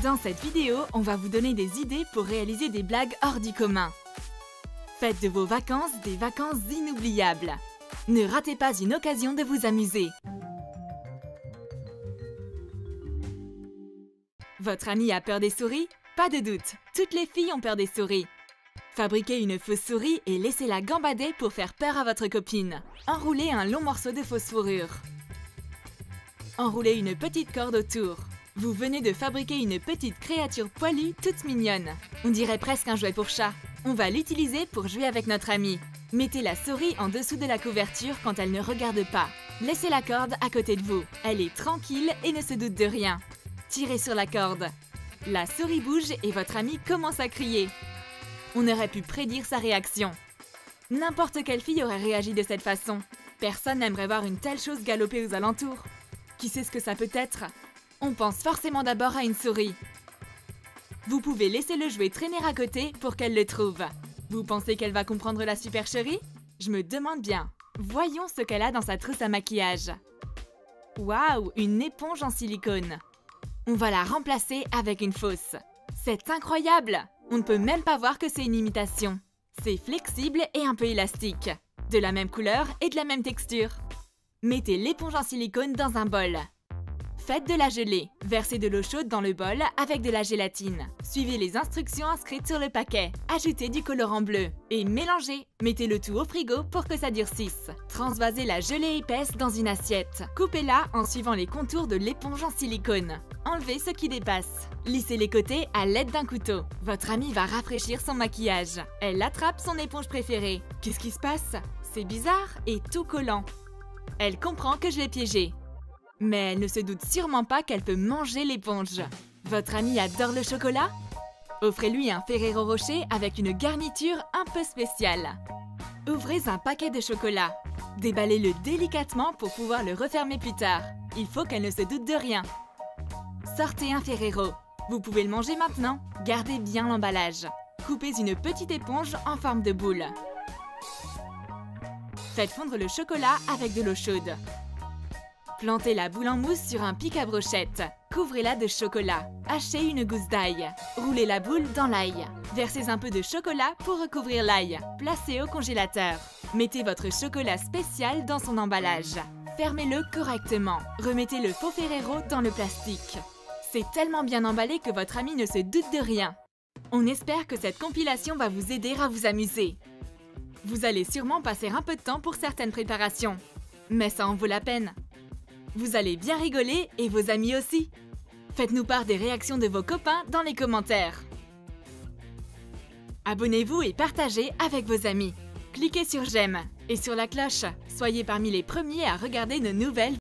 Dans cette vidéo, on va vous donner des idées pour réaliser des blagues hors du commun. Faites de vos vacances des vacances inoubliables. Ne ratez pas une occasion de vous amuser. Votre ami a peur des souris? Pas de doute, toutes les filles ont peur des souris. Fabriquez une fausse souris et laissez-la gambader pour faire peur à votre copine. Enroulez un long morceau de fausse fourrure. Enroulez une petite corde autour. Vous venez de fabriquer une petite créature poilue toute mignonne. On dirait presque un jouet pour chat. On va l'utiliser pour jouer avec notre amie. Mettez la souris en dessous de la couverture quand elle ne regarde pas. Laissez la corde à côté de vous. Elle est tranquille et ne se doute de rien. Tirez sur la corde. La souris bouge et votre amie commence à crier. On aurait pu prédire sa réaction. N'importe quelle fille aurait réagi de cette façon. Personne n'aimerait voir une telle chose galoper aux alentours. Qui sait ce que ça peut être? On pense forcément d'abord à une souris. Vous pouvez laisser le jouet traîner à côté pour qu'elle le trouve. Vous pensez qu'elle va comprendre la supercherie? Je me demande bien. Voyons ce qu'elle a dans sa trousse à maquillage. Waouh, une éponge en silicone. On va la remplacer avec une fausse. C'est incroyable! On ne peut même pas voir que c'est une imitation. C'est flexible et un peu élastique. De la même couleur et de la même texture. Mettez l'éponge en silicone dans un bol. Faites de la gelée. Versez de l'eau chaude dans le bol avec de la gélatine. Suivez les instructions inscrites sur le paquet. Ajoutez du colorant bleu. Et mélangez. Mettez le tout au frigo pour que ça durcisse. Transvasez la gelée épaisse dans une assiette. Coupez-la en suivant les contours de l'éponge en silicone. Enlevez ce qui dépasse. Lissez les côtés à l'aide d'un couteau. Votre amie va rafraîchir son maquillage. Elle attrape son éponge préférée. Qu'est-ce qui se passe? C'est bizarre et tout collant. Elle comprend que je l'ai piégée. Mais elle ne se doute sûrement pas qu'elle peut manger l'éponge. Votre amie adore le chocolat? Offrez-lui un Ferrero Rocher avec une garniture un peu spéciale. Ouvrez un paquet de chocolat. Déballez-le délicatement pour pouvoir le refermer plus tard. Il faut qu'elle ne se doute de rien. Sortez un Ferrero. Vous pouvez le manger maintenant. Gardez bien l'emballage. Coupez une petite éponge en forme de boule. Faites fondre le chocolat avec de l'eau chaude. Plantez la boule en mousse sur un pic à brochette. Couvrez-la de chocolat. Hachez une gousse d'ail. Roulez la boule dans l'ail. Versez un peu de chocolat pour recouvrir l'ail. Placez au congélateur. Mettez votre chocolat spécial dans son emballage. Fermez-le correctement. Remettez le faux Ferrero dans le plastique. C'est tellement bien emballé que votre ami ne se doute de rien. On espère que cette compilation va vous aider à vous amuser. Vous allez sûrement passer un peu de temps pour certaines préparations. Mais ça en vaut la peine. Vous allez bien rigoler et vos amis aussi. Faites-nous part des réactions de vos copains dans les commentaires. Abonnez-vous et partagez avec vos amis. Cliquez sur j'aime et sur la cloche. Soyez parmi les premiers à regarder nos nouvelles